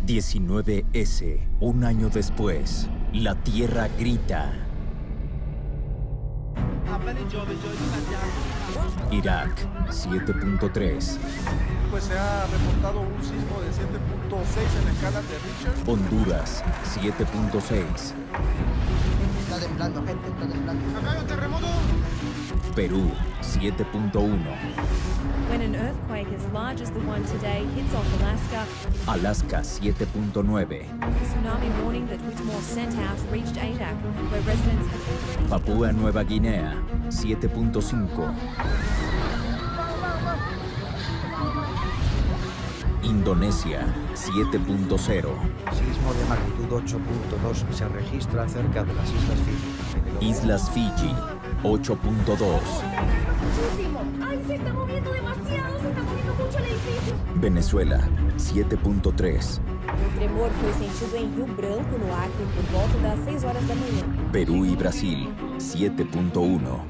19S, un año después, la Tierra grita. Irak, 7.3. Pues se ha reportado un sismo de 7.6 en la escala de Richter. Honduras, 7.6. Está temblando, gente, está temblando. ¡Acá hay un terremoto! Perú, 7.1. When an earthquake as large as the one today hits off Alaska, Alaska, 7.9. the tsunami warning that Whitmore sent out reached AIDAC, where residents had already... Papúa Nueva Guinea, 7.5. Indonesia, 7.0. Sismo de magnitud 8.2 se registra cerca de las Islas Fiji. Islas Fiji, 8.2. Muchísimo. ¡Ay, se está moviendo demasiado! Se está moviendo mucho el edificio. Venezuela, 7.3. O tremor foi sentido em Rio Branco, no Acre, por volta das 6 horas da manhã. Perú y Brasil, 7.1.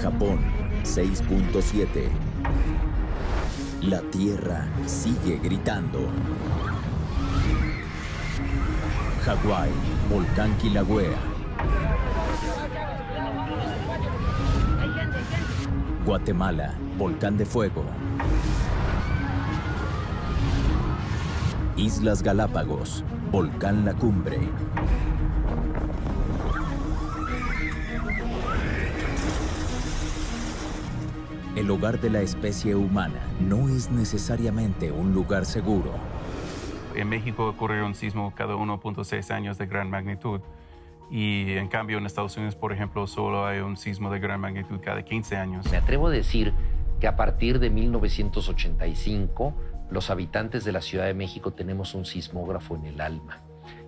Japón, 6.7. La Tierra sigue gritando. Hawái, volcán Kilauea. Guatemala, volcán de fuego. Islas Galápagos, volcán La Cumbre. El hogar de la especie humana no es necesariamente un lugar seguro. En México ocurrió un sismo cada 1.6 años de gran magnitud. Y en cambio en Estados Unidos, por ejemplo, solo hay un sismo de gran magnitud cada 15 años. Me atrevo a decir que a partir de 1985, los habitantes de la Ciudad de México tenemos un sismógrafo en el alma.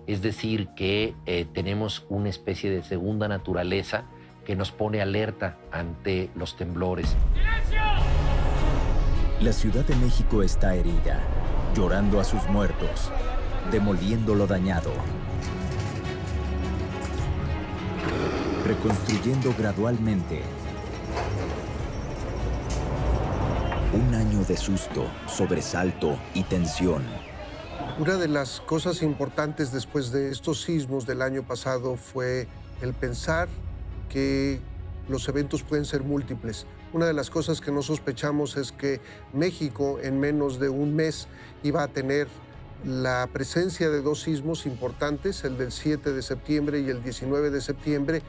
Es decir, que tenemos una especie de segunda naturaleza que nos pone alerta ante los temblores. ¡Silencio! La Ciudad de México está herida, llorando a sus muertos, demoliendo lo dañado, reconstruyendo gradualmente. Un año de susto, sobresalto y tensión. Una de las cosas importantes después de estos sismos del año pasado fue el pensar que los eventos pueden ser múltiples. Una de las cosas que no sospechamos es que México en menos de un mes iba a tener la presencia de dos sismos importantes, el del 7 de septiembre y el 19 de septiembre.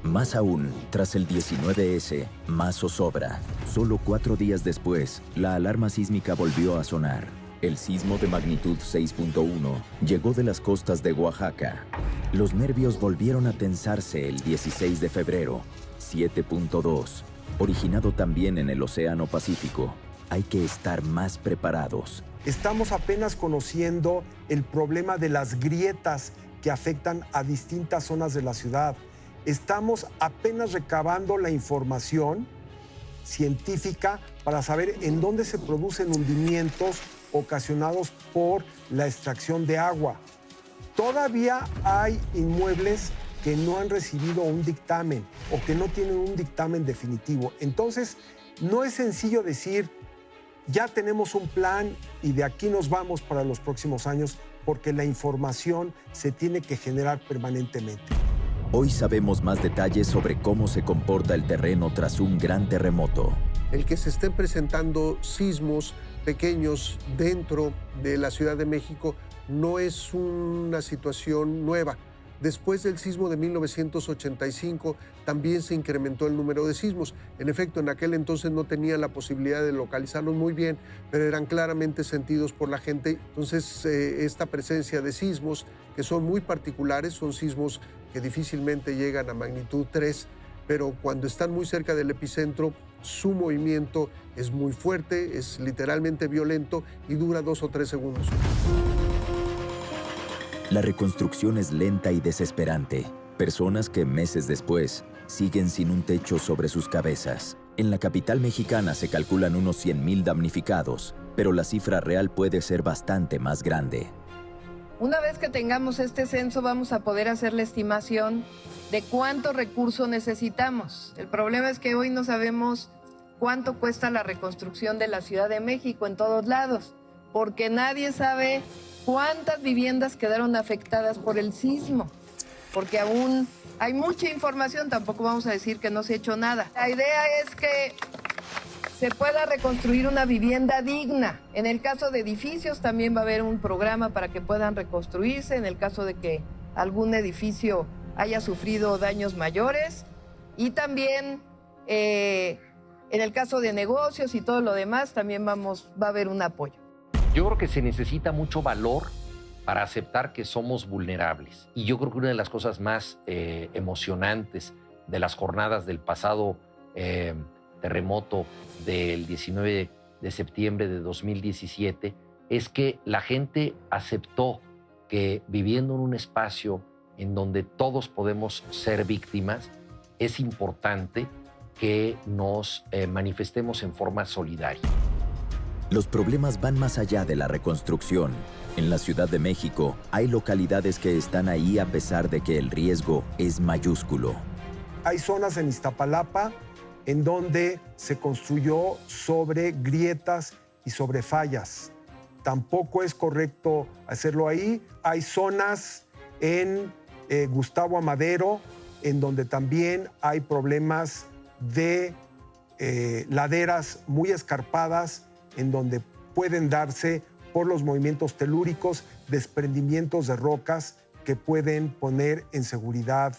Más aún, tras el 19S, más zozobra. Solo 4 días después, la alarma sísmica volvió a sonar. El sismo de magnitud 6.1 llegó de las costas de Oaxaca. Los nervios volvieron a tensarse el 16 de febrero, 7.2, originado también en el Océano Pacífico. Hay que estar más preparados. Estamos apenas conociendo el problema de las grietas que afectan a distintas zonas de la ciudad. Estamos apenas recabando la información científica para saber en dónde se producen hundimientos ocasionados por la extracción de agua. Todavía hay inmuebles que no han recibido un dictamen o que no tienen un dictamen definitivo. Entonces, no es sencillo decir, ya tenemos un plan y de aquí nos vamos para los próximos años, porque la información se tiene que generar permanentemente. Hoy sabemos más detalles sobre cómo se comporta el terreno tras un gran terremoto. El que se estén presentando sismos pequeños dentro de la Ciudad de México no es una situación nueva. Después del sismo de 1985 también se incrementó el número de sismos. En efecto, en aquel entonces no tenía la posibilidad de localizarlos muy bien, pero eran claramente sentidos por la gente. Entonces, esta presencia de sismos que son muy particulares, son sismos que difícilmente llegan a magnitud 3, pero cuando están muy cerca del epicentro, su movimiento es muy fuerte, es literalmente violento y dura 2 o 3 segundos. La reconstrucción es lenta y desesperante. Personas que meses después siguen sin un techo sobre sus cabezas. En la capital mexicana se calculan unos 100,000 damnificados, pero la cifra real puede ser bastante más grande. Una vez que tengamos este censo, vamos a poder hacer la estimación de cuánto recurso necesitamos. El problema es que hoy no sabemos cuánto cuesta la reconstrucción de la Ciudad de México en todos lados, porque nadie sabe cuántas viviendas quedaron afectadas por el sismo, porque aún hay mucha información, tampoco vamos a decir que no se ha hecho nada. La idea es que se pueda reconstruir una vivienda digna. En el caso de edificios también va a haber un programa para que puedan reconstruirse, en el caso de que algún edificio haya sufrido daños mayores, y también en el caso de negocios y todo lo demás también va a haber un apoyo. Yo creo que se necesita mucho valor para aceptar que somos vulnerables. Y yo creo que una de las cosas más emocionantes de las jornadas del pasado terremoto del 19 de septiembre de 2017 es que la gente aceptó que viviendo en un espacio en donde todos podemos ser víctimas, es importante que nos manifestemos en forma solidaria. Los problemas van más allá de la reconstrucción. En la Ciudad de México hay localidades que están ahí a pesar de que el riesgo es mayúsculo. Hay zonas en Iztapalapa en donde se construyó sobre grietas y sobre fallas. Tampoco es correcto hacerlo ahí. Hay zonas en Gustavo Amadero en donde también hay problemas de laderas muy escarpadas en donde pueden darse por los movimientos telúricos desprendimientos de rocas que pueden poner en seguridad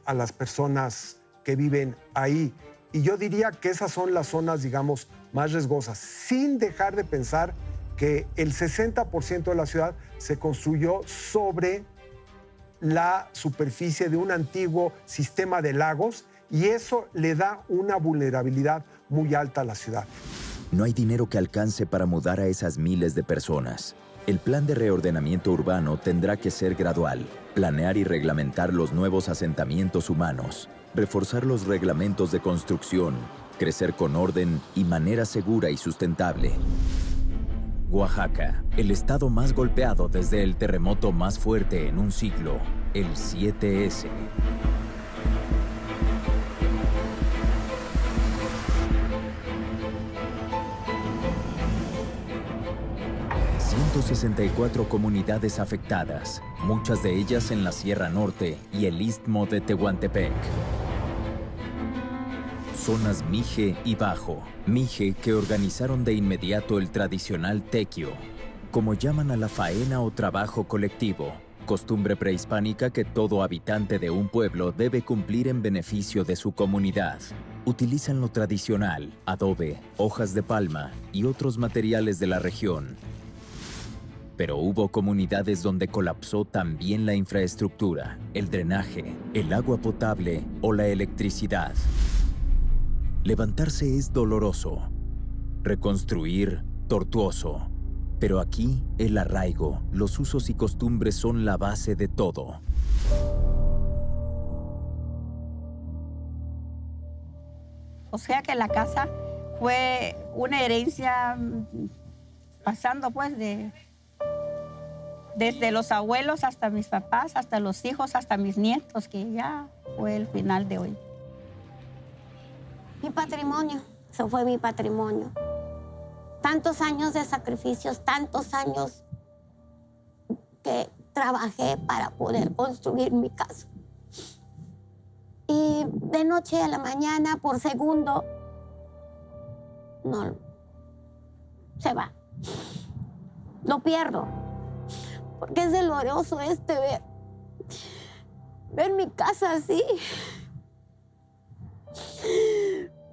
a las personas que viven ahí. Y yo diría que esas son las zonas, digamos, más riesgosas, sin dejar de pensar que el 60% de la ciudad se construyó sobre la superficie de un antiguo sistema de lagos y eso le da una vulnerabilidad muy alta a la ciudad. No hay dinero que alcance para mudar a esas miles de personas. El plan de reordenamiento urbano tendrá que ser gradual, planear y reglamentar los nuevos asentamientos humanos, reforzar los reglamentos de construcción, crecer con orden y manera segura y sustentable. Oaxaca, el estado más golpeado desde el terremoto más fuerte en un siglo, el 7S. ...164 comunidades afectadas, muchas de ellas en la Sierra Norte y el Istmo de Tehuantepec. Zonas Mije y Bajo. Mije que organizaron de inmediato el tradicional tequio, como llaman a la faena o trabajo colectivo, costumbre prehispánica que todo habitante de un pueblo debe cumplir en beneficio de su comunidad. Utilizan lo tradicional, adobe, hojas de palma y otros materiales de la región. Pero hubo comunidades donde colapsó también la infraestructura, el drenaje, el agua potable o la electricidad. Levantarse es doloroso, reconstruir tortuoso. Pero aquí, el arraigo, los usos y costumbres son la base de todo. O sea que la casa fue una herencia pasando pues desde los abuelos hasta mis papás, hasta los hijos, hasta mis nietos, que ya fue el final de hoy. Mi patrimonio, eso fue mi patrimonio. Tantos años de sacrificios, tantos años que trabajé para poder construir mi casa. Y de noche a la mañana, por segundo, no, se va. Lo pierdo. Porque es doloroso ver mi casa así.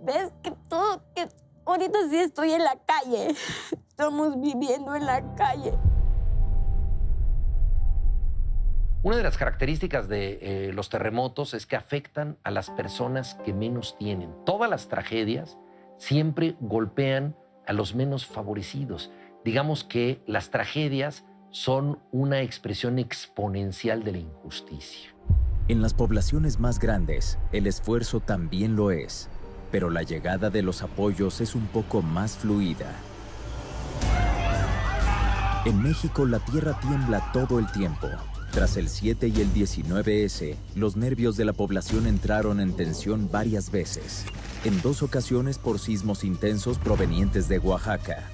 Ves que todo, que ahorita sí estoy en la calle. Estamos viviendo en la calle. Una de las características de los terremotos es que afectan a las personas que menos tienen. Todas las tragedias siempre golpean a los menos favorecidos. Digamos que las tragedias son una expresión exponencial de la injusticia. En las poblaciones más grandes, el esfuerzo también lo es, pero la llegada de los apoyos es un poco más fluida. En México, la tierra tiembla todo el tiempo. Tras el 7 y el 19S, los nervios de la población entraron en tensión varias veces. en 2 ocasiones por sismos intensos provenientes de Oaxaca.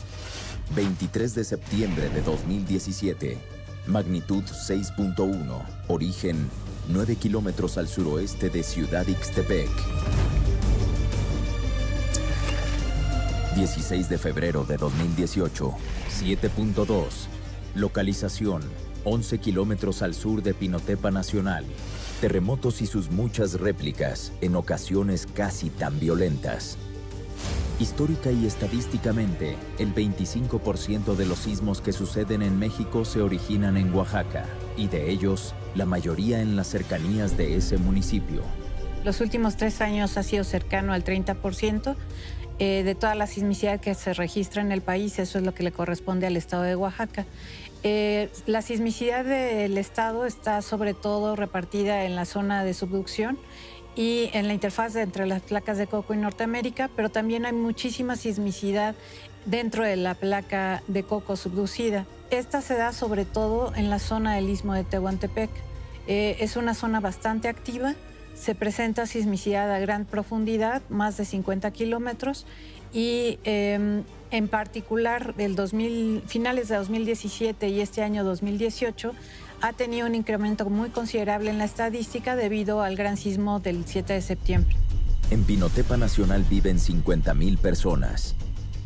23 de septiembre de 2017, magnitud 6.1, origen 9 kilómetros al suroeste de Ciudad Ixtepec. 16 de febrero de 2018, 7.2, localización 11 kilómetros al sur de Pinotepa Nacional. Terremotos y sus muchas réplicas, en ocasiones casi tan violentas. Histórica y estadísticamente, el 25% de los sismos que suceden en México se originan en Oaxaca, y de ellos, la mayoría en las cercanías de ese municipio. Los últimos 3 años ha sido cercano al 30%. De toda la sismicidad que se registra en el país, eso es lo que le corresponde al estado de Oaxaca. La sismicidad del estado está sobre todo repartida en la zona de subducción y en la interfaz entre las placas de Coco y Norteamérica, pero también hay muchísima sismicidad dentro de la placa de Coco subducida. Esta se da sobre todo en la zona del Istmo de Tehuantepec. Es una zona bastante activa. Se presenta sismicidad a gran profundidad, más de 50 kilómetros, y en particular finales de 2017 y este año 2018 ha tenido un incremento muy considerable en la estadística debido al gran sismo del 7 de septiembre. En Pinotepa Nacional viven 50,000 personas.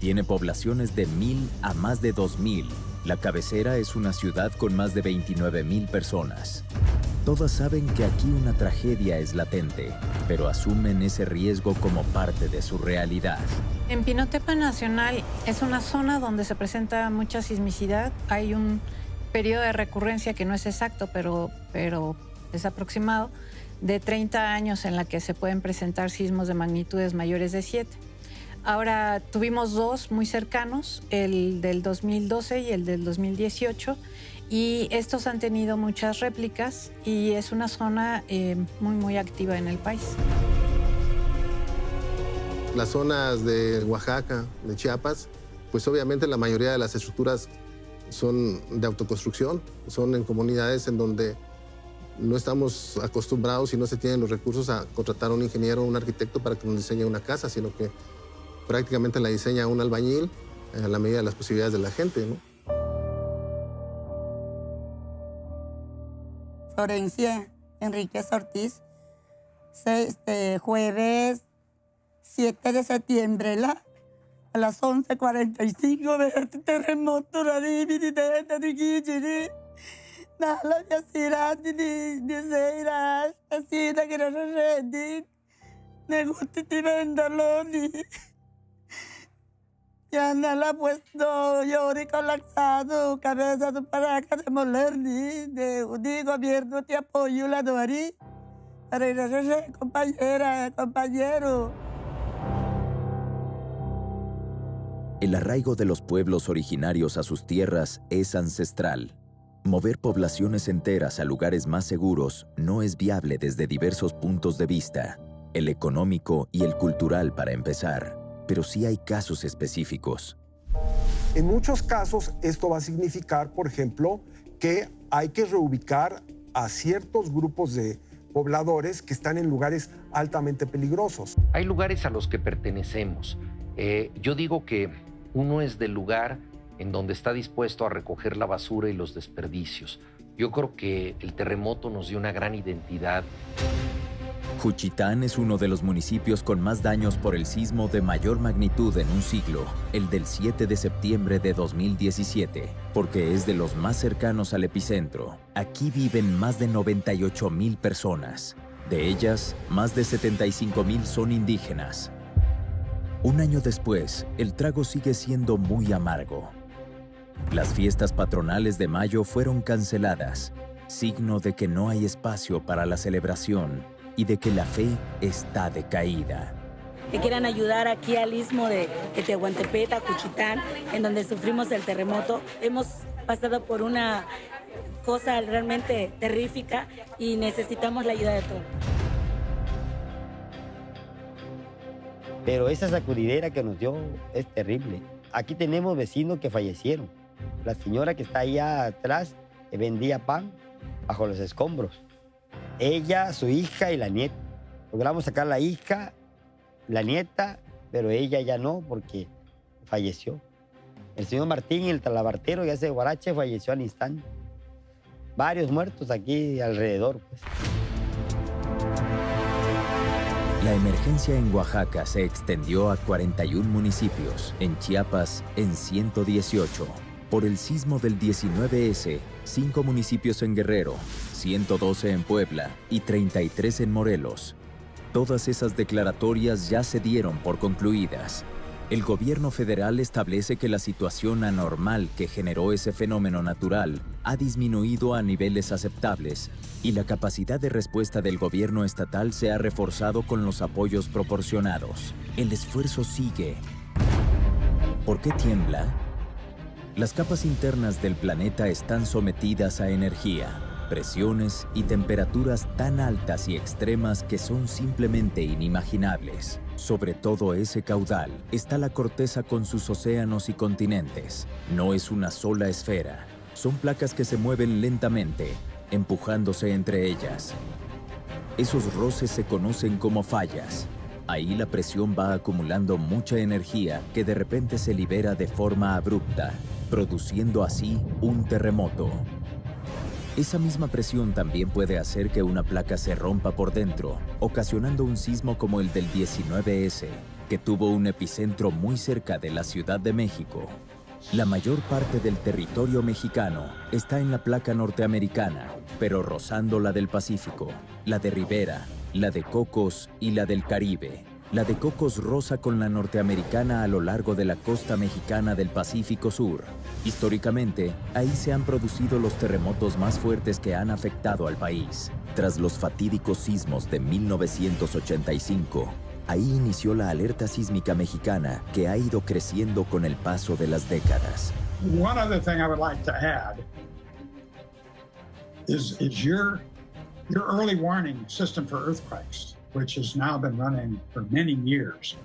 Tiene poblaciones de 1,000 a más de 2,000. La cabecera es una ciudad con más de 29,000 personas. Todas saben que aquí una tragedia es latente, pero asumen ese riesgo como parte de su realidad. En Pinotepa Nacional es una zona donde se presenta mucha sismicidad. Hay un periodo de recurrencia que no es exacto, pero es aproximado, de 30 años en la que se pueden presentar sismos de magnitudes mayores de 7. Ahora tuvimos 2 muy cercanos, el del 2012 y el del 2018, y estos han tenido muchas réplicas y es una zona muy activa en el país. Las zonas de Oaxaca, de Chiapas, pues obviamente la mayoría de las estructuras son de autoconstrucción, son en comunidades en donde no estamos acostumbrados y no se tienen los recursos a contratar a un ingeniero o un arquitecto para que nos diseñe una casa, sino que prácticamente la diseña un albañil a la medida de las posibilidades de la gente, ¿no? Florencia Enríquez Ortiz, jueves 7 de septiembre a las 11:45 de este terremoto, ya nada puesto, lloré colapsado, cabeza de paraca de moler, de gobierno te apoyo la dorí, compañera, compañero. El arraigo de los pueblos originarios a sus tierras es ancestral. Mover poblaciones enteras a lugares más seguros no es viable desde diversos puntos de vista, el económico y el cultural para empezar. Pero sí hay casos específicos. En muchos casos esto va a significar, por ejemplo, que hay que reubicar a ciertos grupos de pobladores que están en lugares altamente peligrosos. Hay lugares a los que pertenecemos. Yo digo que uno es del lugar en donde está dispuesto a recoger la basura y los desperdicios. Yo creo que el terremoto nos dio una gran identidad. Juchitán es uno de los municipios con más daños por el sismo de mayor magnitud en un siglo, el del 7 de septiembre de 2017, porque es de los más cercanos al epicentro. Aquí viven más de 98,000 personas. De ellas, más de 75,000 son indígenas. Un año después, el trago sigue siendo muy amargo. Las fiestas patronales de mayo fueron canceladas, signo de que no hay espacio para la celebración y de que la fe está decaída. Que quieran ayudar aquí al istmo de Tehuantepec, Juchitán, en donde sufrimos el terremoto. Hemos pasado por una cosa realmente terrífica y necesitamos la ayuda de todos. Pero esa sacudidera que nos dio es terrible. Aquí tenemos vecinos que fallecieron. La señora que está allá atrás vendía pan bajo los escombros. Ella, su hija y la nieta. Logramos sacar la hija la nieta, pero ella ya no porque falleció. El señor Martín, el talabartero, ya ese guarache, falleció al instante. Varios muertos aquí alrededor, pues. La emergencia en Oaxaca se extendió a 41 municipios, en Chiapas en 118. Por el sismo del 19S, 5 municipios en Guerrero, 112 en Puebla y 33 en Morelos. Todas esas declaratorias ya se dieron por concluidas. El gobierno federal establece que la situación anormal que generó ese fenómeno natural ha disminuido a niveles aceptables y la capacidad de respuesta del gobierno estatal se ha reforzado con los apoyos proporcionados. El esfuerzo sigue. ¿Por qué tiembla? Las capas internas del planeta están sometidas a energía, presiones y temperaturas tan altas y extremas que son simplemente inimaginables. Sobre todo ese caudal está la corteza con sus océanos y continentes. No es una sola esfera. Son placas que se mueven lentamente, empujándose entre ellas. Esos roces se conocen como fallas. Ahí la presión va acumulando mucha energía que de repente se libera de forma abrupta, produciendo así un terremoto. Esa misma presión también puede hacer que una placa se rompa por dentro, ocasionando un sismo como el del 19S, que tuvo un epicentro muy cerca de la Ciudad de México. La mayor parte del territorio mexicano está en la placa norteamericana, pero rozando la del Pacífico, la de Rivera, la de Cocos y la del Caribe. La de Cocos roza con la norteamericana a lo largo de la costa mexicana del Pacífico Sur. Históricamente, ahí se han producido los terremotos más fuertes que han afectado al país. Tras los fatídicos sismos de 1985, ahí inició la alerta sísmica mexicana que ha ido creciendo con el paso de las décadas. One other thing I would like to add is your early warning system for earthquakes, which has now been running for many years,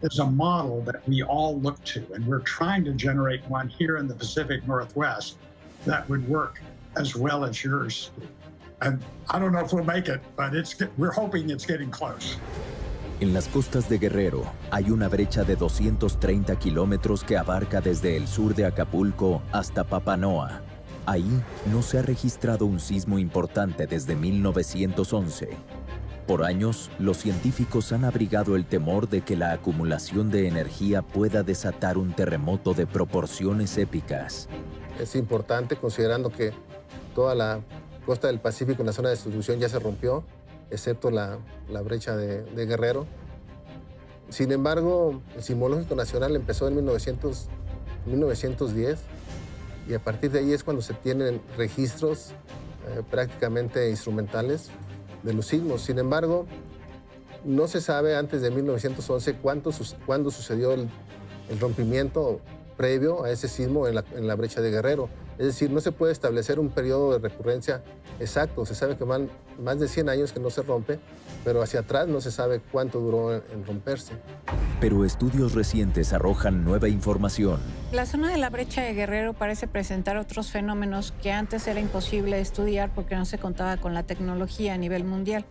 is a model that we all look to, and we're trying to generate one here in the Pacific Northwest that would work as well as yours. And I don't know if we'll make it, but we're hoping it's getting close. En las costas de Guerrero hay una brecha de 230 kilómetros que abarca desde el sur de Acapulco hasta Papanoa. Ahí no se ha registrado un sismo importante desde 1911. Por años, los científicos han abrigado el temor de que la acumulación de energía pueda desatar un terremoto de proporciones épicas. Es importante considerando que toda la costa del Pacífico en la zona de distribución ya se rompió, excepto la brecha de Guerrero. Sin embargo, el Sismológico Nacional empezó en 1910 y a partir de ahí es cuando se tienen registros prácticamente instrumentales de los sismos. Sin embargo, no se sabe antes de 1911 cuándo sucedió el rompimiento previo a ese sismo en la brecha de Guerrero. Es decir, no se puede establecer un periodo de recurrencia exacto. Se sabe que van más de 100 años que no se rompe, pero hacia atrás no se sabe cuánto duró en romperse. Pero estudios recientes arrojan nueva información. La zona de la brecha de Guerrero parece presentar otros fenómenos que antes era imposible estudiar porque no se contaba con la tecnología a nivel mundial.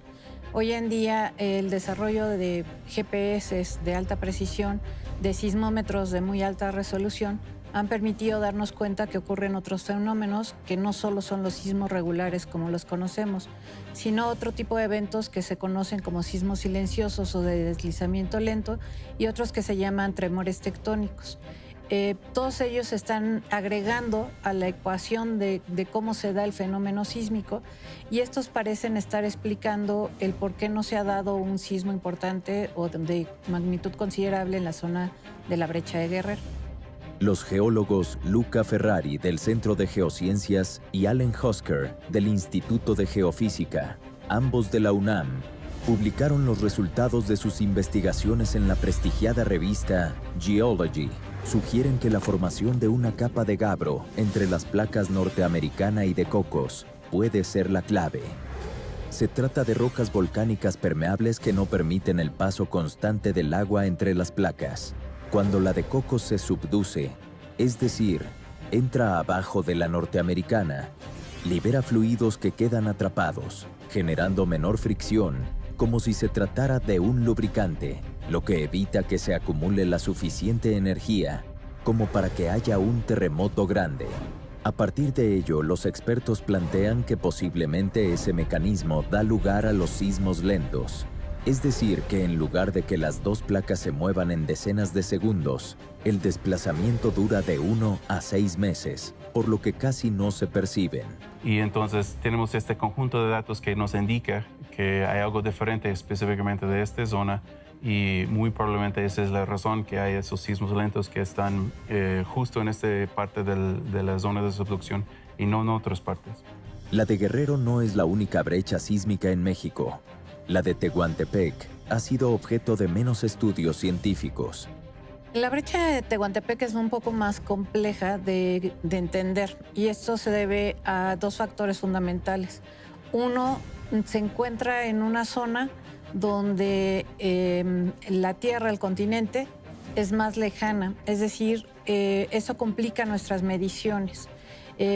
Hoy en día el desarrollo de GPS de alta precisión, de sismómetros de muy alta resolución, han permitido darnos cuenta que ocurren otros fenómenos que no solo son los sismos regulares como los conocemos, sino otro tipo de eventos que se conocen como sismos silenciosos o de deslizamiento lento y otros que se llaman tremores tectónicos. Todos ellos están agregando a la ecuación de cómo se da el fenómeno sísmico y estos parecen estar explicando el por qué no se ha dado un sismo importante o de magnitud considerable en la zona de la brecha de Guerrero. Los geólogos Luca Ferrari del Centro de Geociencias y Allen Husker del Instituto de Geofísica, ambos de la UNAM, publicaron los resultados de sus investigaciones en la prestigiada revista Geology. Sugieren que la formación de una capa de gabbro entre las placas norteamericana y de Cocos puede ser la clave. Se trata de rocas volcánicas permeables que no permiten el paso constante del agua entre las placas. Cuando la de Cocos se subduce, es decir, entra abajo de la norteamericana, libera fluidos que quedan atrapados, generando menor fricción, como si se tratara de un lubricante. lo que evita que se acumule la suficiente energía como para que haya un terremoto grande. A partir de ello, los expertos plantean que posiblemente ese mecanismo da lugar a los sismos lentos. Es decir, que en lugar de que las dos placas se muevan en decenas de segundos, el desplazamiento dura de 1 a 6 meses, por lo que casi no se perciben. Y entonces tenemos este conjunto de datos que nos indica que hay algo diferente específicamente de esta zona y muy probablemente esa es la razón que hay esos sismos lentos que están justo en esta parte de la zona de subducción y no en otras partes. La de Guerrero no es la única brecha sísmica en México. La de Tehuantepec ha sido objeto de menos estudios científicos. La brecha de Tehuantepec es un poco más compleja de entender y esto se debe a dos factores fundamentales. Uno, se encuentra en una zona donde la Tierra, el continente, es más lejana, es decir, eso complica nuestras mediciones.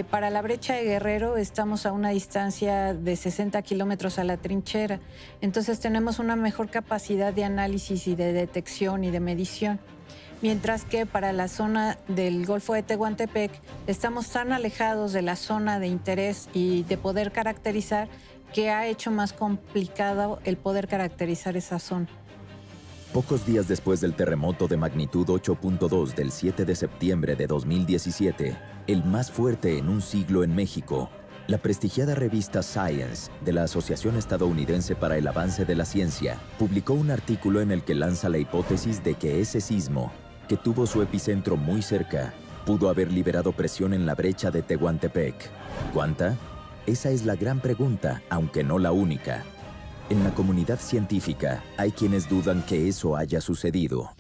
Para la brecha de Guerrero estamos a una distancia de 60 kilómetros a la trinchera, entonces tenemos una mejor capacidad de análisis y de detección y de medición. Mientras que para la zona del Golfo de Tehuantepec estamos tan alejados de la zona de interés y de poder caracterizar que ha hecho más complicado el poder caracterizar esa zona. Pocos días después del terremoto de magnitud 8.2 del 7 de septiembre de 2017, el más fuerte en un siglo en México, la prestigiada revista Science de la Asociación Estadounidense para el Avance de la Ciencia publicó un artículo en el que lanza la hipótesis de que ese sismo, que tuvo su epicentro muy cerca, pudo haber liberado presión en la brecha de Tehuantepec. ¿Cuánta? Esa es la gran pregunta, aunque no la única. En la comunidad científica hay quienes dudan que eso haya sucedido.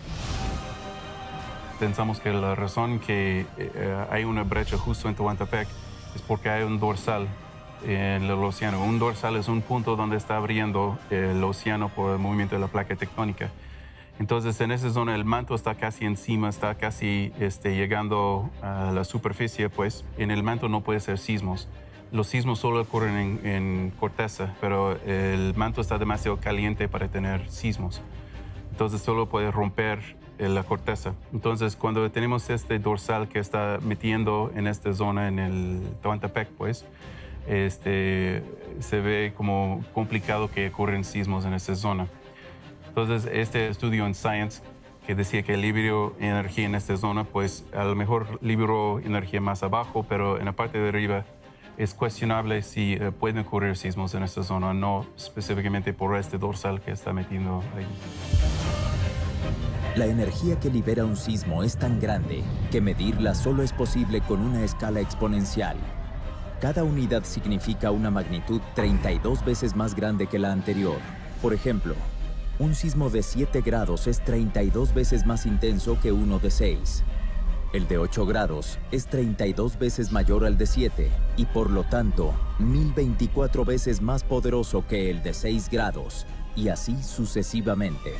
Pensamos que la razón que hay una brecha justo en Tehuantepec es porque hay un dorsal en el océano. Un dorsal es un punto donde está abriendo el océano por el movimiento de la placa tectónica. Entonces, en esa zona el manto está casi encima, está casi llegando a la superficie, pues en el manto no puede ser sismos. Los sismos solo ocurren en corteza, pero el manto está demasiado caliente para tener sismos. Entonces solo puede romper la corteza. Entonces cuando tenemos este dorsal que está metiendo en esta zona, en el Tehuantepec, pues, se ve como complicado que ocurren sismos en esta zona. Entonces este estudio en Science que decía que liberó energía en esta zona, pues a lo mejor liberó energía más abajo, pero en la parte de arriba es cuestionable si pueden ocurrir sismos en esta zona, no específicamente por este dorsal que está metiendo ahí. La energía que libera un sismo es tan grande que medirla solo es posible con una escala exponencial. Cada unidad significa una magnitud 32 veces más grande que la anterior. Por ejemplo, un sismo de 7 grados es 32 veces más intenso que uno de 6. El de 8 grados es 32 veces mayor al de 7 y por lo tanto 1024 veces más poderoso que el de 6 grados y así sucesivamente.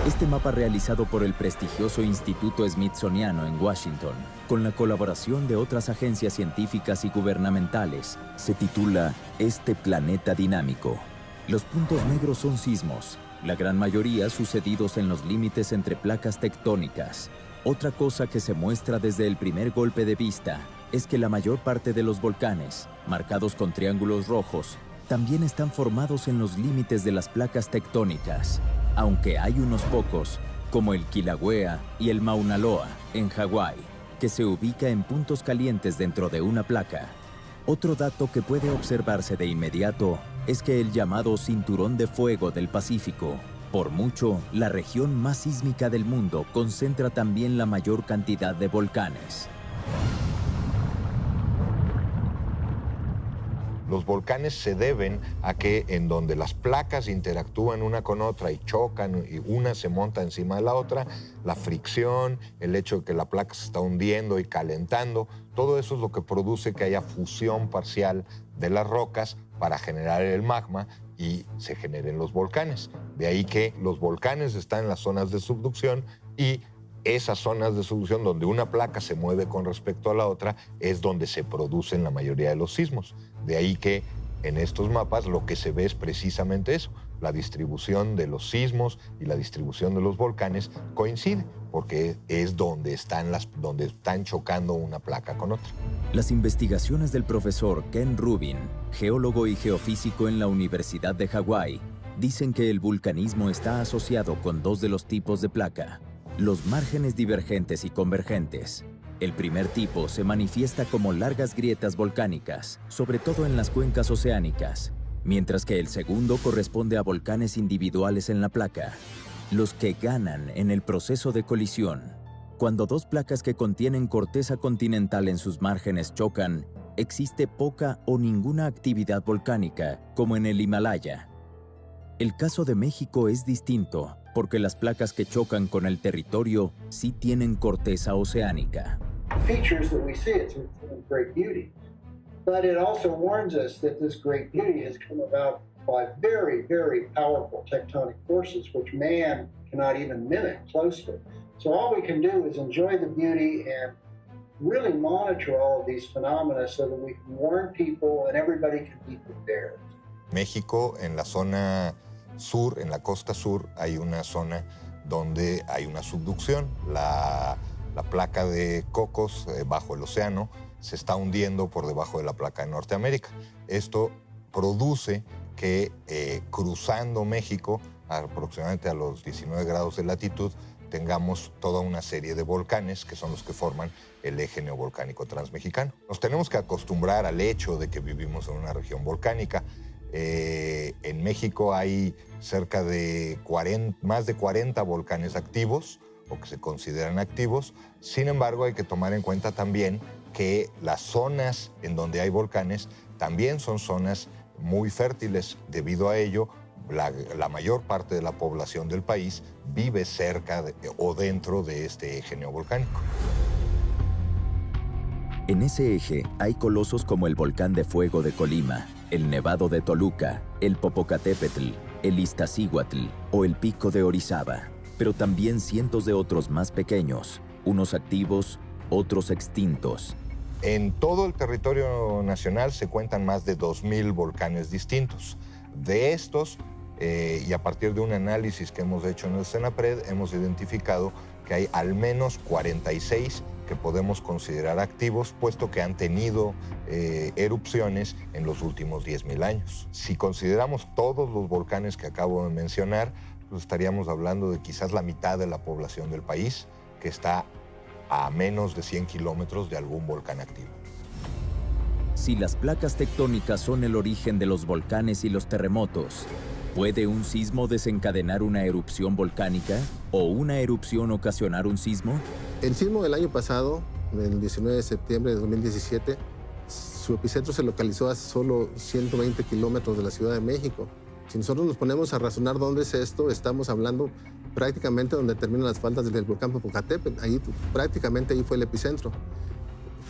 Este mapa realizado por el prestigioso Instituto Smithsoniano en Washington, con la colaboración de otras agencias científicas y gubernamentales, se titula Este planeta dinámico. Los puntos negros son sismos, la gran mayoría sucedidos en los límites entre placas tectónicas. Otra cosa que se muestra desde el primer golpe de vista es que la mayor parte de los volcanes, marcados con triángulos rojos, también están formados en los límites de las placas tectónicas, aunque hay unos pocos, como el Kilauea y el Mauna Loa, en Hawái, que se ubica en puntos calientes dentro de una placa. Otro dato que puede observarse de inmediato es que el llamado Cinturón de Fuego del Pacífico, por mucho, la región más sísmica del mundo, concentra también la mayor cantidad de volcanes. Los volcanes se deben a que en donde las placas interactúan una con otra y chocan y una se monta encima de la otra, la fricción, el hecho de que la placa se está hundiendo y calentando, todo eso es lo que produce que haya fusión parcial de las rocas para generar el magma y se generen los volcanes. De ahí que los volcanes están en las zonas de subducción y esas zonas de subducción donde una placa se mueve con respecto a la otra es donde se producen la mayoría de los sismos. De ahí que en estos mapas lo que se ve es precisamente eso, la distribución de los sismos y la distribución de los volcanes coincide, porque es donde están chocando una placa con otra. Las investigaciones del profesor Ken Rubin, geólogo y geofísico en la Universidad de Hawái, dicen que el vulcanismo está asociado con dos de los tipos de placa, los márgenes divergentes y convergentes. El primer tipo se manifiesta como largas grietas volcánicas, sobre todo en las cuencas oceánicas, mientras que el segundo corresponde a volcanes individuales en la placa, los que ganan en el proceso de colisión. Cuando dos placas que contienen corteza continental en sus márgenes chocan, existe poca o ninguna actividad volcánica, como en el Himalaya. El caso de México es distinto, porque las placas que chocan con el territorio sí tienen corteza oceánica. Features that we see, it's great beauty. But it also warns us that this great beauty has come about by very, very powerful tectonic forces, which man cannot even mimic closely. So all we can do is enjoy the beauty and really monitor all of these phenomena so that we can warn people and everybody can be prepared. México, en la zona sur, en la costa sur, hay una zona donde hay una subducción. La placa de Cocos bajo el océano se está hundiendo por debajo de la placa de Norteamérica. Esto produce que cruzando México, aproximadamente a los 19 grados de latitud, tengamos toda una serie de volcanes que son los que forman el eje neovolcánico transmexicano. Nos tenemos que acostumbrar al hecho de que vivimos en una región volcánica. En México hay cerca de más de 40 volcanes activos o que se consideran activos. Sin embargo, hay que tomar en cuenta también que las zonas en donde hay volcanes también son zonas muy fértiles. Debido a ello, la mayor parte de la población del país vive cerca o dentro de este eje neovolcánico. En ese eje hay colosos como el Volcán de Fuego de Colima, el Nevado de Toluca, el Popocatépetl, el Iztaccíhuatl o el Pico de Orizaba, pero también cientos de otros más pequeños, unos activos, otros extintos. En todo el territorio nacional se cuentan más de 2,000 volcanes distintos. De estos, y a partir de un análisis que hemos hecho en el CENAPRED, hemos identificado que hay al menos 46 que podemos considerar activos, puesto que han tenido erupciones en los últimos 10,000 años. Si consideramos todos los volcanes que acabo de mencionar, pues estaríamos hablando de quizás la mitad de la población del país, que está a menos de 100 kilómetros de algún volcán activo. Si las placas tectónicas son el origen de los volcanes y los terremotos, ¿puede un sismo desencadenar una erupción volcánica o una erupción ocasionar un sismo? El sismo del año pasado, el 19 de septiembre de 2017, su epicentro se localizó a solo 120 kilómetros de la Ciudad de México. Si nosotros nos ponemos a razonar dónde es esto, estamos hablando prácticamente donde terminan las faldas del volcán Popocatépetl. Prácticamente ahí fue el epicentro.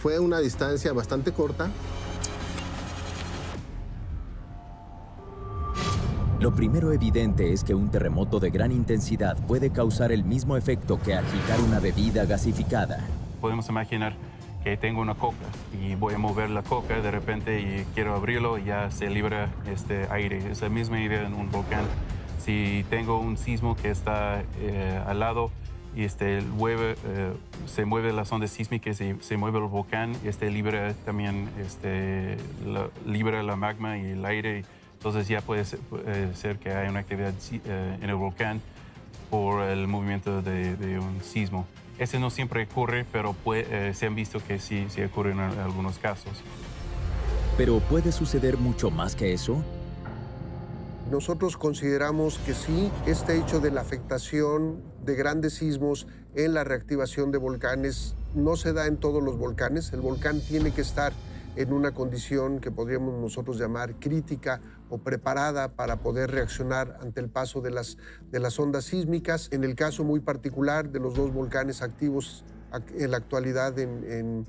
Fue una distancia bastante corta. Lo primero evidente es que un terremoto de gran intensidad puede causar el mismo efecto que agitar una bebida gasificada. Podemos imaginar que tengo una coca y voy a mover la coca de repente y quiero abrirlo y ya se libera aire. Es la misma idea en un volcán. Si tengo un sismo que está al lado y se mueve las ondas sísmicas y se mueve el volcán, libera también libera la magma y el aire. Entonces ya puede ser que haya una actividad en el volcán por el movimiento de un sismo. Ese no siempre ocurre, pero se han visto que sí ocurre en algunos casos. ¿Pero puede suceder mucho más que eso? Nosotros consideramos que sí, este hecho de la afectación de grandes sismos en la reactivación de volcanes no se da en todos los volcanes. El volcán tiene que estar en una condición que podríamos nosotros llamar crítica o preparada para poder reaccionar ante el paso de las ondas sísmicas. En el caso muy particular de los dos volcanes activos en la actualidad en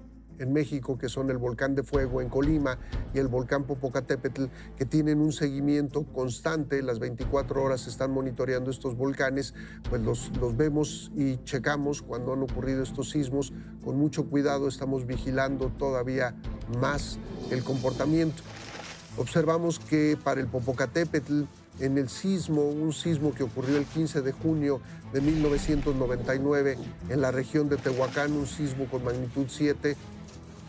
México, que son el Volcán de Fuego en Colima y el Volcán Popocatépetl, que tienen un seguimiento constante, las 24 horas se están monitoreando estos volcanes, pues los vemos y checamos cuando han ocurrido estos sismos. Con mucho cuidado estamos vigilando todavía más el comportamiento. Observamos que para el Popocatépetl en el sismo, un sismo que ocurrió el 15 de junio de 1999 en la región de Tehuacán, un sismo con magnitud 7,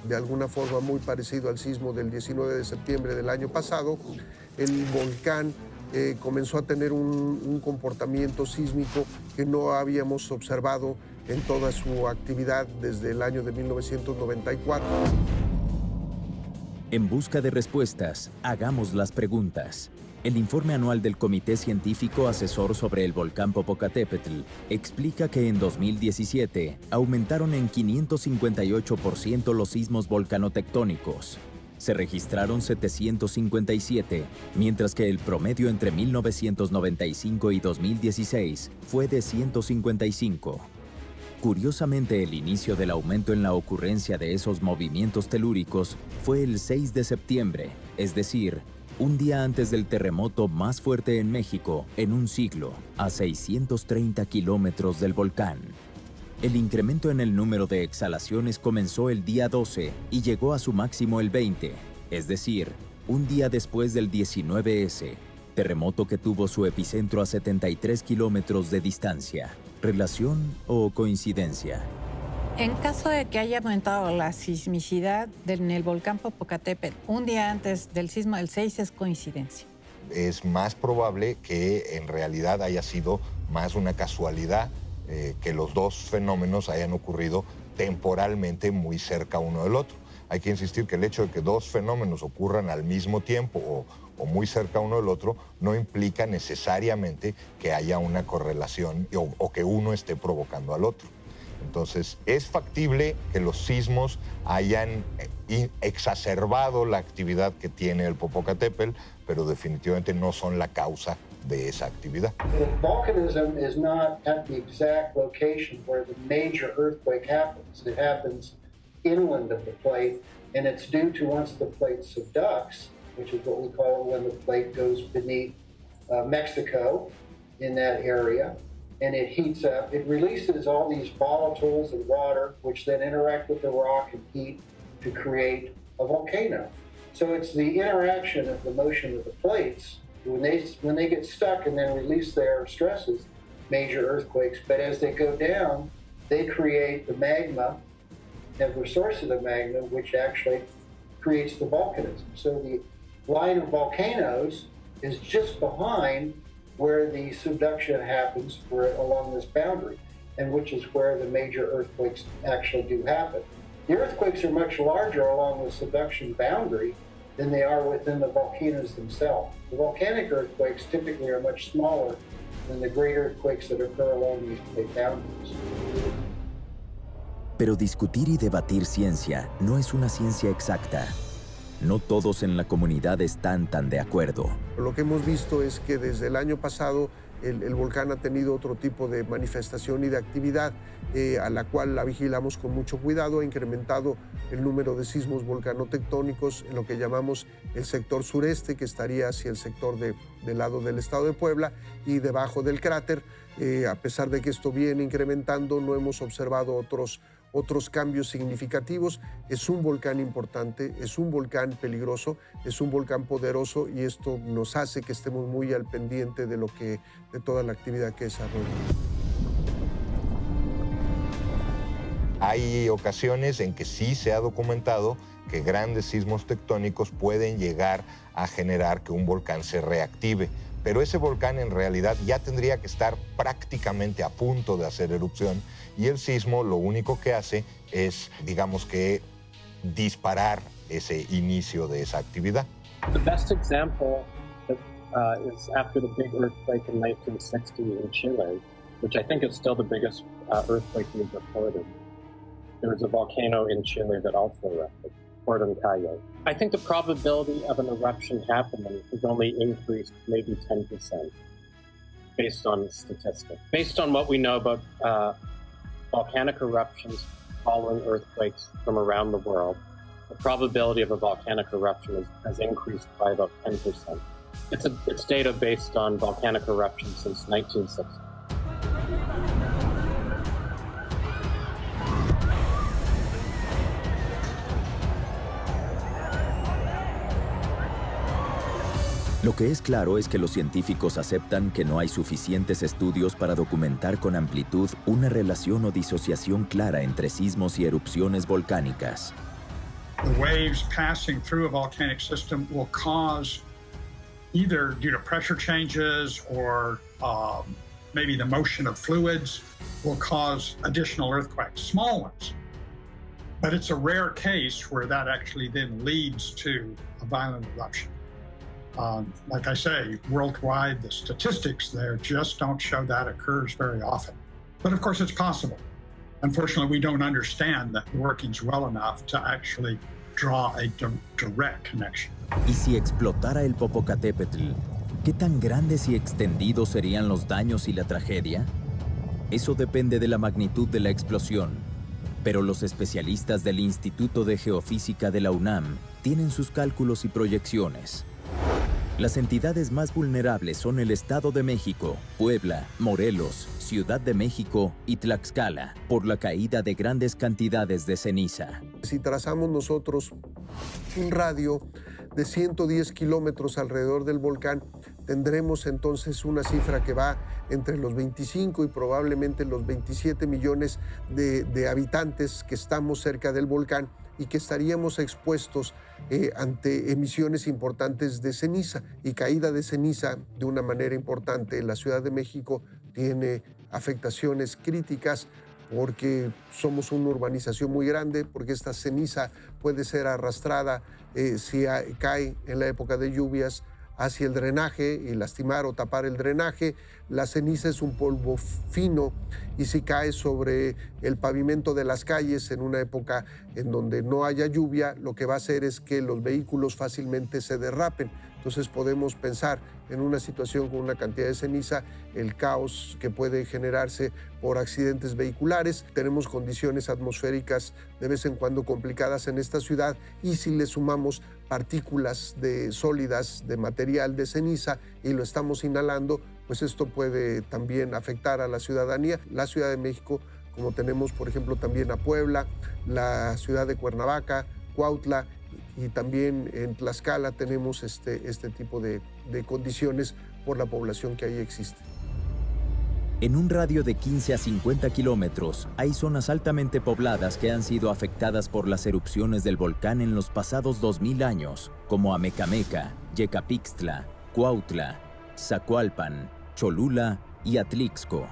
de alguna forma muy parecido al sismo del 19 de septiembre del año pasado. El volcán comenzó a tener un comportamiento sísmico que no habíamos observado en toda su actividad desde el año de 1994. En busca de respuestas, hagamos las preguntas. El informe anual del Comité Científico Asesor sobre el Volcán Popocatépetl explica que en 2017 aumentaron en 558% los sismos volcanotectónicos. Se registraron 757, mientras que el promedio entre 1995 y 2016 fue de 155. Curiosamente, el inicio del aumento en la ocurrencia de esos movimientos telúricos fue el 6 de septiembre, es decir, un día antes del terremoto más fuerte en México en un siglo, a 630 kilómetros del volcán. El incremento en el número de exhalaciones comenzó el día 12 y llegó a su máximo el 20, es decir, un día después del 19S, terremoto que tuvo su epicentro a 73 kilómetros de distancia. ¿Relación o coincidencia? En caso de que haya aumentado la sismicidad en el volcán Popocatépetl un día antes del sismo del 6, es coincidencia. Es más probable que en realidad haya sido más una casualidad, que los dos fenómenos hayan ocurrido temporalmente muy cerca uno del otro. Hay que insistir que el hecho de que dos fenómenos ocurran al mismo tiempo o muy cerca uno del otro no implica necesariamente que haya una correlación o que uno esté provocando al otro. Entonces, es factible que los sismos hayan exacerbado la actividad que tiene el Popocatépetl, pero definitivamente no son la causa de esa actividad. Volcanism is not at the exact location where the major earthquake happens. It happens inland of the plate, and it's due to once the plate subducts, which is what we call when the plate goes beneath Mexico in that area, and it heats up. It releases all these volatiles and water, which then interact with the rock and heat to create a volcano. So it's the interaction of the motion of the plates when they get stuck and then release their stresses, major earthquakes. But as they go down, they create the magma, and the source of the magma, which actually creates the volcanism. So the line of volcanoes is just behind where the subduction happens, along this boundary, and which is where the major earthquakes actually do happen. The earthquakes are much larger along the subduction boundary than they are within the volcanoes themselves. The volcanic earthquakes typically are much smaller than the great earthquakes that occur along these plate boundaries. Pero discutir y debatir ciencia no es una ciencia exacta. No todos en la comunidad están tan de acuerdo. Lo que hemos visto es que desde el año pasado el volcán ha tenido otro tipo de manifestación y de actividad a la cual la vigilamos con mucho cuidado. Ha incrementado el número de sismos volcanotectónicos en lo que llamamos el sector sureste, que estaría hacia el sector del lado del estado de Puebla y debajo del cráter. A pesar de que esto viene incrementando, no hemos observado otros cambios significativos. Es un volcán importante, es un volcán peligroso, es un volcán poderoso y esto nos hace que estemos muy al pendiente de toda la actividad que desarrolla. Hay ocasiones en que sí se ha documentado que grandes sismos tectónicos pueden llegar a generar que un volcán se reactive, pero ese volcán en realidad ya tendría que estar prácticamente a punto de hacer erupción y el sismo lo único que hace es, digamos que, disparar ese inicio de esa actividad. The best example is after the big earthquake in 1960 in Chile, which I think is still the biggest earthquake we've recorded. There was a volcano in Chile that also erupted, Portoncaya. I think the probability of an eruption happening has only increased maybe 10%, based on the statistic. Based on what we know about volcanic eruptions following earthquakes from around the world, the probability of a volcanic eruption has increased by about 10%. It's data based on volcanic eruptions since 1960. Lo Lo que es claro es que los científicos aceptan que no hay suficientes estudios para documentar con amplitud una relación o disociación clara entre sismos y erupciones volcánicas. The waves passing through a volcanic system will cause, either due to pressure changes or maybe the motion of fluids, will cause additional earthquakes, small ones. But it's a rare case where that actually then leads to a violent eruption. Like I say, worldwide, the statistics there just don't show that occurs very often. But of course, it's possible. Unfortunately, we don't understand the workings well enough to actually draw a direct connection. ¿Y si explotara el Popocatépetl? ¿Qué tan grandes y extendidos serían los daños y la tragedia? Eso depende de la magnitud de la explosión. Pero los especialistas del Instituto de Geofísica de la UNAM tienen sus cálculos y proyecciones. Las entidades más vulnerables son el Estado de México, Puebla, Morelos, Ciudad de México y Tlaxcala, por la caída de grandes cantidades de ceniza. Si trazamos nosotros un radio de 110 kilómetros alrededor del volcán, tendremos entonces una cifra que va entre los 25 y probablemente los 27 millones de habitantes que estamos cerca del volcán y que estaríamos expuestos ante emisiones importantes de ceniza y caída de ceniza de una manera importante. La Ciudad de México tiene afectaciones críticas porque somos una urbanización muy grande, porque esta ceniza puede ser arrastrada si cae en la época de lluvias hacia el drenaje y lastimar o tapar el drenaje. La ceniza es un polvo fino y si cae sobre el pavimento de las calles en una época en donde no haya lluvia, lo que va a hacer es que los vehículos fácilmente se derrapen. Entonces podemos pensar en una situación con una cantidad de ceniza, el caos que puede generarse por accidentes vehiculares. Tenemos condiciones atmosféricas de vez en cuando complicadas en esta ciudad y si le sumamos partículas sólidas de material de ceniza y lo estamos inhalando, pues esto puede también afectar a la ciudadanía. La Ciudad de México, como tenemos por ejemplo también a Puebla, la ciudad de Cuernavaca, Cuautla, y también en Tlaxcala tenemos este tipo de condiciones por la población que ahí existe. En un radio de 15 a 50 kilómetros, hay zonas altamente pobladas que han sido afectadas por las erupciones del volcán en los pasados 2000 años, como Amecameca, Yecapixtla, Cuautla, Zacualpan, Cholula y Atlixco.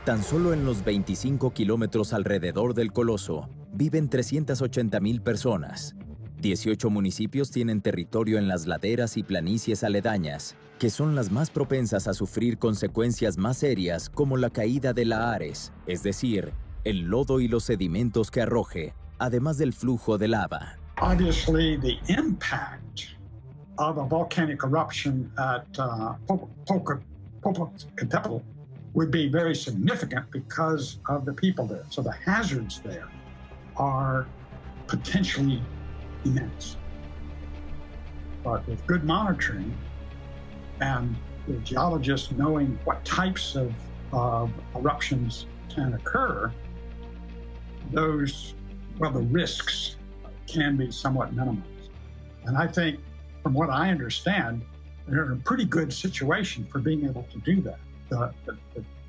Tan solo en los 25 kilómetros alrededor del Coloso, viven 380,000 personas. 18 municipios tienen territorio en las laderas y planicies aledañas, que son las más propensas a sufrir consecuencias más serias como la caída de la Ares, es decir, el lodo y los sedimentos que arroje, además del flujo de lava. Obviously, the impact of a volcanic eruption at Popocatépetl would be very significant because of the people there. So the hazards there are potentially immense. But with good monitoring and the geologists knowing what types of eruptions can occur, the risks can be somewhat minimized. And I think, from what I understand, they're in a pretty good situation for being able to do that. The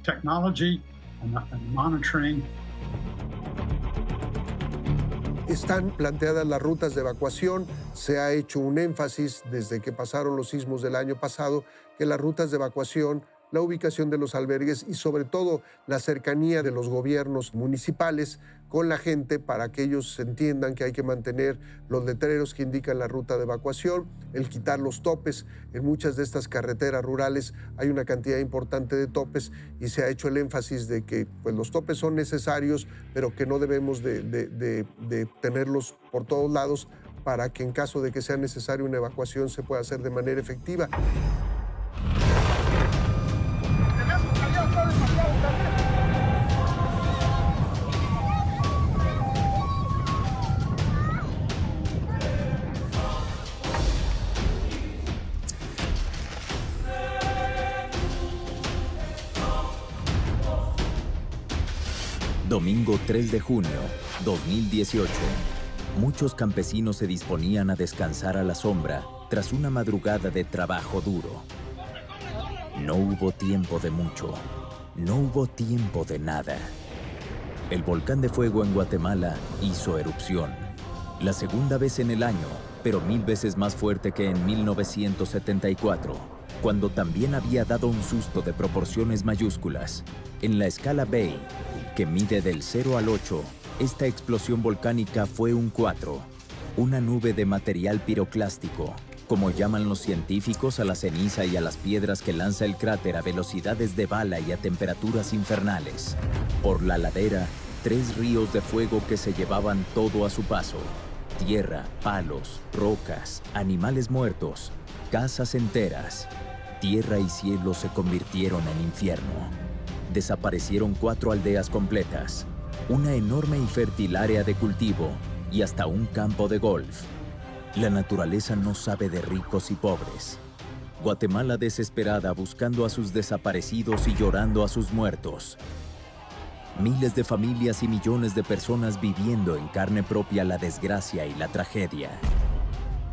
technology and monitoring. Están planteadas las rutas de evacuación. Se ha hecho un énfasis desde que pasaron los sismos del año pasado que las rutas de evacuación, la ubicación de los albergues y sobre todo la cercanía de los gobiernos municipales con la gente para que ellos entiendan que hay que mantener los letreros que indican la ruta de evacuación, el quitar los topes. En muchas de estas carreteras rurales hay una cantidad importante de topes y se ha hecho el énfasis de que pues, los topes son necesarios, pero que no debemos de tenerlos por todos lados para que en caso de que sea necesaria una evacuación se pueda hacer de manera efectiva. Domingo 3 de junio, 2018. Muchos campesinos se disponían a descansar a la sombra tras una madrugada de trabajo duro. No hubo tiempo de mucho, no hubo tiempo de nada. El volcán de fuego en Guatemala hizo erupción. La segunda vez en el año, pero 1000 veces más fuerte que en 1974, cuando también había dado un susto de proporciones mayúsculas. En la escala Bay, que mide del 0 al 8, esta explosión volcánica fue un 4, una nube de material piroclástico, como llaman los científicos a la ceniza y a las piedras que lanza el cráter a velocidades de bala y a temperaturas infernales. Por la ladera, 3 ríos de fuego que se llevaban todo a su paso. Tierra, palos, rocas, animales muertos, casas enteras. Tierra y cielo se convirtieron en infierno. Desaparecieron 4 aldeas completas, una enorme y fértil área de cultivo y hasta un campo de golf. La naturaleza no sabe de ricos y pobres. Guatemala desesperada buscando a sus desaparecidos y llorando a sus muertos. Miles de familias y millones de personas viviendo en carne propia la desgracia y la tragedia.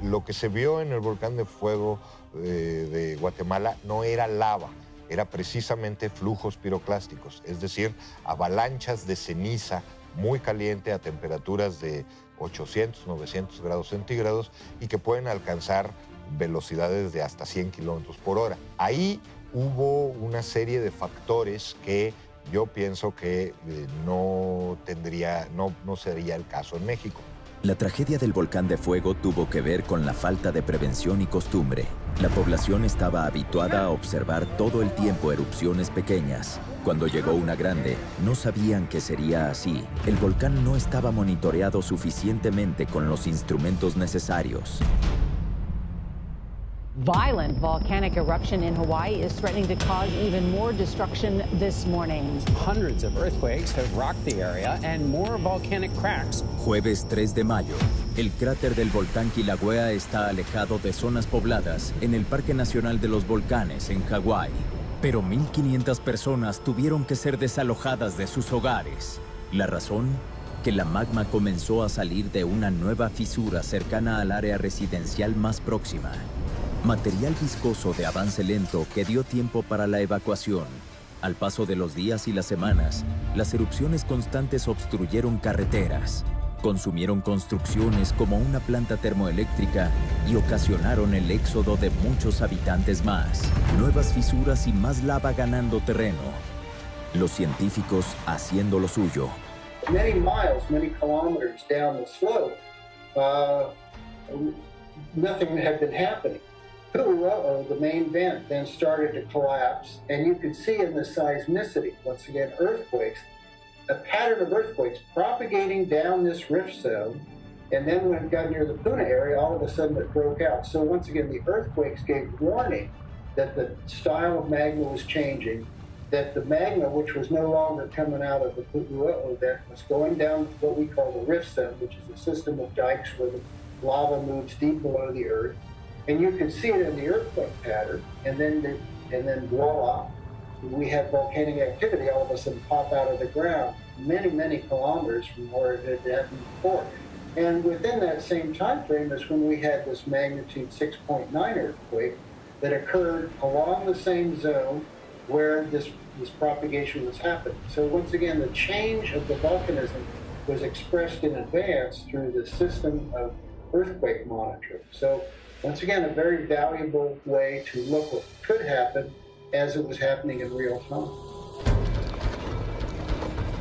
Lo que se vio en el volcán de fuego de Guatemala no era lava, era precisamente flujos piroclásticos, es decir, avalanchas de ceniza muy caliente a temperaturas de 800, 900 grados centígrados y que pueden alcanzar velocidades de hasta 100 kilómetros por hora. Ahí hubo una serie de factores que yo pienso que no sería el caso en México. La tragedia del volcán de fuego tuvo que ver con la falta de prevención y costumbre. La población estaba habituada a observar todo el tiempo erupciones pequeñas. Cuando llegó una grande, no sabían que sería así. El volcán no estaba monitoreado suficientemente con los instrumentos necesarios. Violent volcanic eruption in Hawaii is threatening to cause even more destruction this morning. Hundreds of earthquakes have rocked the area and more volcanic cracks. Jueves 3 de mayo. El cráter del volcán Kilauea está alejado de zonas pobladas en el Parque Nacional de los Volcanes en Hawái. Pero 1,500 personas tuvieron que ser desalojadas de sus hogares. ¿La razón? Que la magma comenzó a salir de una nueva fisura cercana al área residencial más próxima. Material viscoso de avance lento que dio tiempo para la evacuación. Al paso de los días y las semanas, las erupciones constantes obstruyeron carreteras, consumieron construcciones como una planta termoeléctrica y ocasionaron el éxodo de muchos habitantes más. Nuevas fisuras y más lava ganando terreno. Los científicos haciendo lo suyo. Many miles, many kilometers down the slope, nothing had been happening. Pu'u'o'o, the main vent, then started to collapse, and you could see in the seismicity, once again, earthquakes, a pattern of earthquakes propagating down this rift zone, and then when it got near the Puna area, all of a sudden it broke out. So once again, the earthquakes gave warning that the style of magma was changing, that the magma, which was no longer coming out of the Pu'u'o'o, that was going down what we call the rift zone, which is a system of dikes where the lava moves deep below the earth. And you can see it in the earthquake pattern, and then voila, we have volcanic activity all of a sudden pop out of the ground, many, many kilometers from where it had happened before. And within that same time frame is when we had this magnitude 6.9 earthquake that occurred along the same zone where this propagation was happening. So once again, the change of the volcanism was expressed in advance through the system of earthquake monitoring. So once again, a very valuable way to look what could happen as it was happening in real time.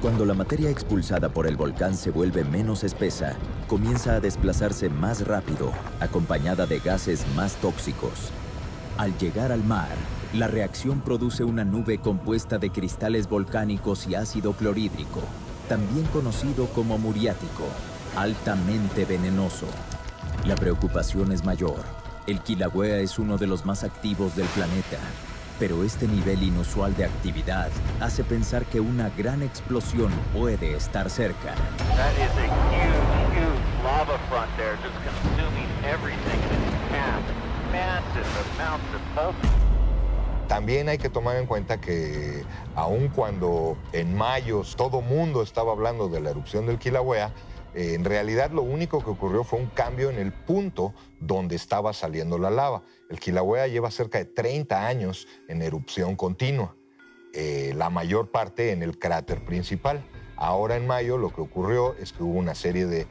Cuando la materia expulsada por el volcán se vuelve menos espesa, comienza a desplazarse más rápido, acompañada de gases más tóxicos. Al llegar al mar, la reacción produce una nube compuesta de cristales volcánicos y ácido clorhídrico, también conocido como muriático, altamente venenoso. La preocupación es mayor. El Kilauea es uno de los más activos del planeta, pero este nivel inusual de actividad hace pensar que una gran explosión puede estar cerca. That is a huge, huge lava front there, just consuming everything in its path. Massive amounts of molten. También hay que tomar en cuenta que aun cuando en mayo todo mundo estaba hablando de la erupción del Kilauea, en realidad lo único que ocurrió fue un cambio en el punto donde estaba saliendo la lava. El Kilauea lleva cerca de 30 años en erupción continua, la mayor parte en el cráter principal. Ahora en mayo lo que ocurrió es que hubo una serie de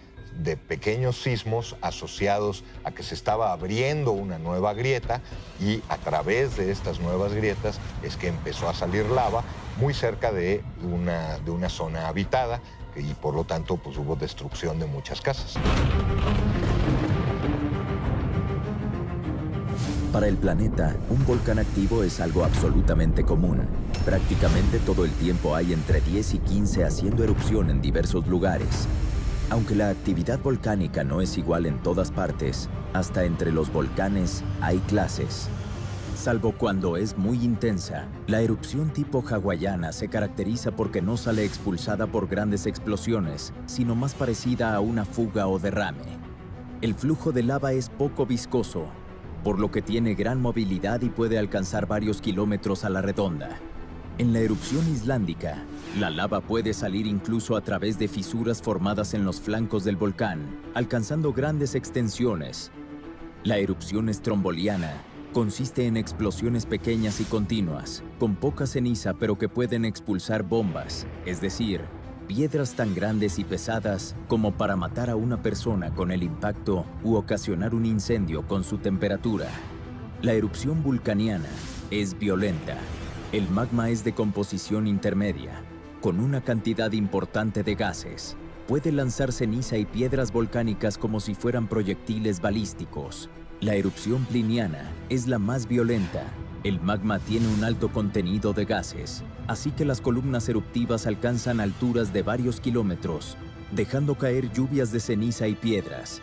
pequeños sismos asociados a que se estaba abriendo una nueva grieta, y a través de estas nuevas grietas es que empezó a salir lava muy cerca de una zona habitada, y por lo tanto pues hubo destrucción de muchas casas. Para el planeta, un volcán activo es algo absolutamente común. Prácticamente todo el tiempo hay entre 10 y 15 haciendo erupción en diversos lugares. Aunque la actividad volcánica no es igual en todas partes, hasta entre los volcanes hay clases. Salvo cuando es muy intensa, la erupción tipo hawaiana se caracteriza porque no sale expulsada por grandes explosiones, sino más parecida a una fuga o derrame. El flujo de lava es poco viscoso, por lo que tiene gran movilidad y puede alcanzar varios kilómetros a la redonda. En la erupción islándica, la lava puede salir incluso a través de fisuras formadas en los flancos del volcán, alcanzando grandes extensiones. La erupción estromboliana consiste en explosiones pequeñas y continuas, con poca ceniza pero que pueden expulsar bombas, es decir, piedras tan grandes y pesadas como para matar a una persona con el impacto u ocasionar un incendio con su temperatura. La erupción vulcaniana es violenta. El magma es de composición intermedia, con una cantidad importante de gases. Puede lanzar ceniza y piedras volcánicas como si fueran proyectiles balísticos. La erupción pliniana es la más violenta. El magma tiene un alto contenido de gases, así que las columnas eruptivas alcanzan alturas de varios kilómetros, dejando caer lluvias de ceniza y piedras.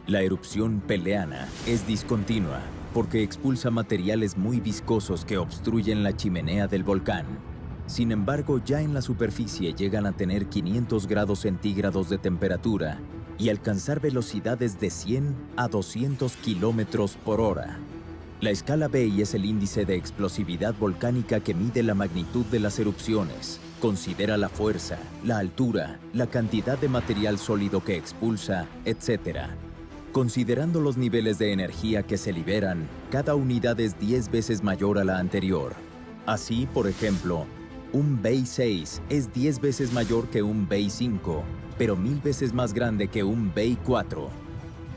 La erupción peleana es discontinua, porque expulsa materiales muy viscosos que obstruyen la chimenea del volcán. Sin embargo, ya en la superficie llegan a tener 500 grados centígrados de temperatura y alcanzar velocidades de 100 a 200 kilómetros por hora. La escala Bay es el índice de explosividad volcánica que mide la magnitud de las erupciones. Considera la fuerza, la altura, la cantidad de material sólido que expulsa, etc. Considerando los niveles de energía que se liberan, cada unidad es 10 veces mayor a la anterior. Así, por ejemplo, un Bay 6 es 10 veces mayor que un Bay 5, pero 1000 veces más grande que un Bay 4.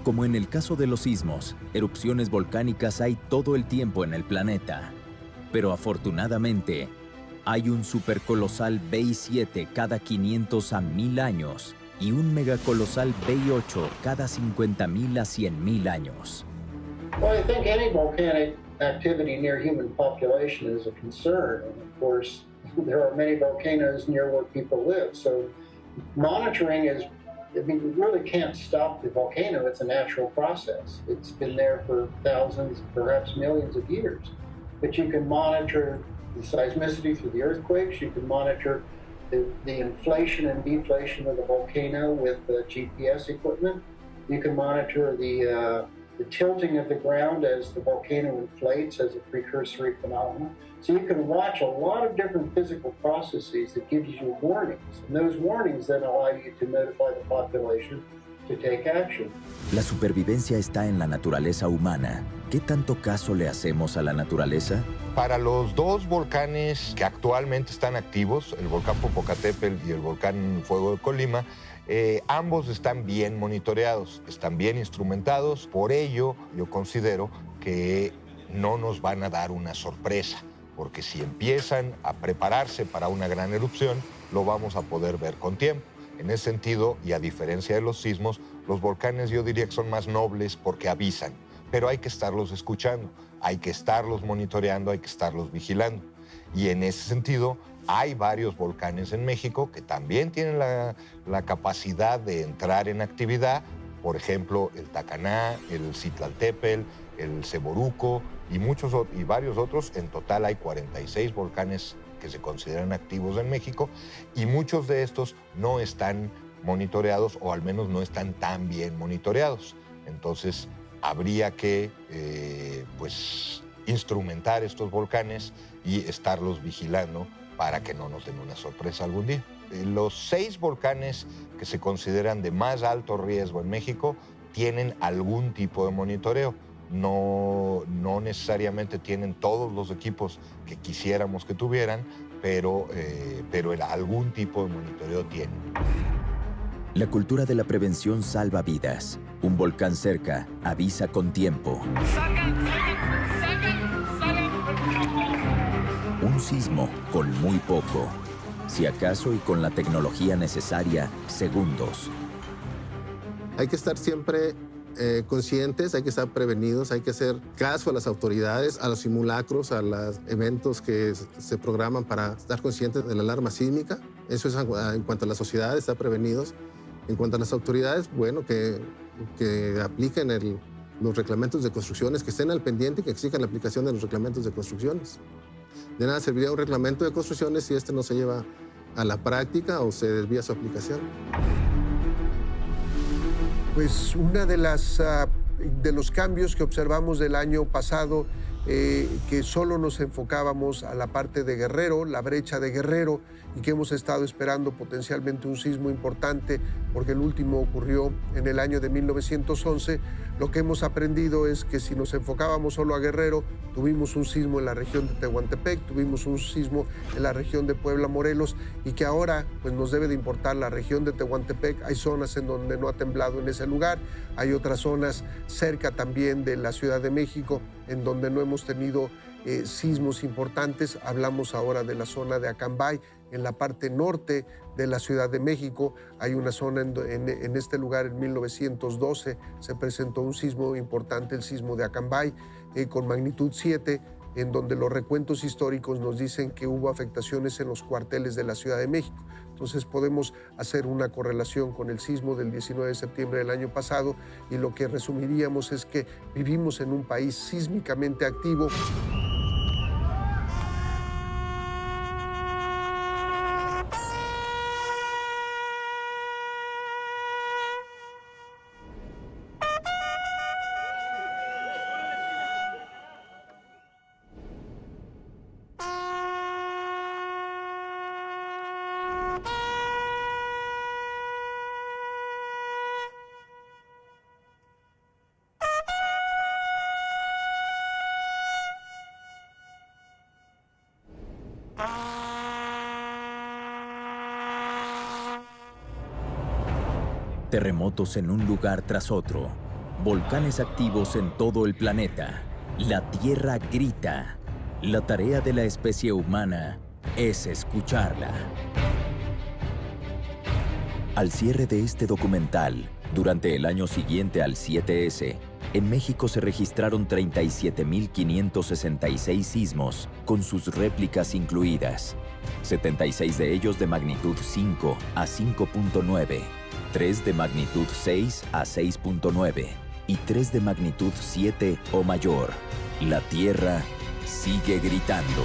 Como en el caso de los sismos, erupciones volcánicas hay todo el tiempo en el planeta. Pero afortunadamente, hay un supercolosal Bay 7 cada 500 a 1000 años y un megacolosal Bay 8 cada 50.000 a 100.000 años. Well, I think any volcanic activity near human population is a concern. And of course, there are many volcanoes near where people live. So monitoring is, I mean, we really can't stop the volcano. It's a natural process. It's been there for thousands, perhaps millions of years. But you can monitor the seismicity through the earthquakes. You can monitor the inflation and deflation of the volcano with GPS equipment. You can monitor the tilting of the ground as the volcano inflates as a precursory phenomenon. So you can watch a lot of different physical processes that gives you warnings. And those warnings then allow you to notify the population to take action. La supervivencia está en la naturaleza humana. ¿Qué tanto caso le hacemos a la naturaleza? Para los dos volcanes que actualmente están activos, el volcán Popocatépetl y el volcán Fuego de Colima, ambos están bien monitoreados, están bien instrumentados. Por ello, yo considero que no nos van a dar una sorpresa, porque si empiezan a prepararse para una gran erupción, lo vamos a poder ver con tiempo. En ese sentido, y a diferencia de los sismos, los volcanes yo diría que son más nobles porque avisan, pero hay que estarlos escuchando, hay que estarlos monitoreando, hay que estarlos vigilando. Y en ese sentido, hay varios volcanes en México que también tienen la capacidad de entrar en actividad, por ejemplo, el Tacaná, el Citlaltépetl, el Ceboruco y varios otros. En total hay 46 volcanes que se consideran activos en México, y muchos de estos no están monitoreados, o al menos no están tan bien monitoreados. Entonces, habría que instrumentar estos volcanes y estarlos vigilando para que no nos den una sorpresa algún día. Los 6 volcanes que se consideran de más alto riesgo en México tienen algún tipo de monitoreo. No necesariamente tienen todos los equipos que quisiéramos que tuvieran, pero algún tipo de monitoreo tienen. La cultura de la prevención salva vidas. Un volcán cerca avisa con tiempo. Un sismo con muy poco. Si acaso y con la tecnología necesaria, segundos. Hay que estar siempre conscientes, hay que estar prevenidos, hay que hacer caso a las autoridades, a los simulacros, a los eventos que se programan para estar conscientes de la alarma sísmica. Eso es en cuanto a la sociedad, estar prevenidos. En cuanto a las autoridades, bueno, que apliquen los reglamentos de construcciones, que estén al pendiente y que exijan la aplicación de los reglamentos de construcciones. De nada serviría un reglamento de construcciones si este no se lleva a la práctica o se desvía su aplicación. Pues una de los cambios que observamos del año pasado, que solo nos enfocábamos a la parte de Guerrero, la brecha de Guerrero, y que hemos estado esperando potencialmente un sismo importante, porque el último ocurrió en el año de 1911. Lo que hemos aprendido es que si nos enfocábamos solo a Guerrero, tuvimos un sismo en la región de Tehuantepec, tuvimos un sismo en la región de Puebla, Morelos, y que ahora pues, nos debe de importar la región de Tehuantepec. Hay zonas en donde no ha temblado en ese lugar, hay otras zonas cerca también de la Ciudad de México en donde no hemos tenido sismos importantes. Hablamos ahora de la zona de Acambay, en la parte norte de la Ciudad de México. Hay una zona en este lugar, en 1912, se presentó un sismo importante, el sismo de Acambay, con magnitud 7, en donde los recuentos históricos nos dicen que hubo afectaciones en los cuarteles de la Ciudad de México. Entonces podemos hacer una correlación con el sismo del 19 de septiembre del año pasado, y lo que resumiríamos es que vivimos en un país sísmicamente activo. Terremotos en un lugar tras otro. Volcanes activos en todo el planeta. La Tierra grita. La tarea de la especie humana es escucharla. Al cierre de este documental, durante el año siguiente al 7S, en México se registraron 37.566 sismos, con sus réplicas incluidas. 76 de ellos de magnitud 5 a 5.9. 3 de magnitud 6 a 6.9 y 3 de magnitud 7 o mayor. La Tierra sigue gritando.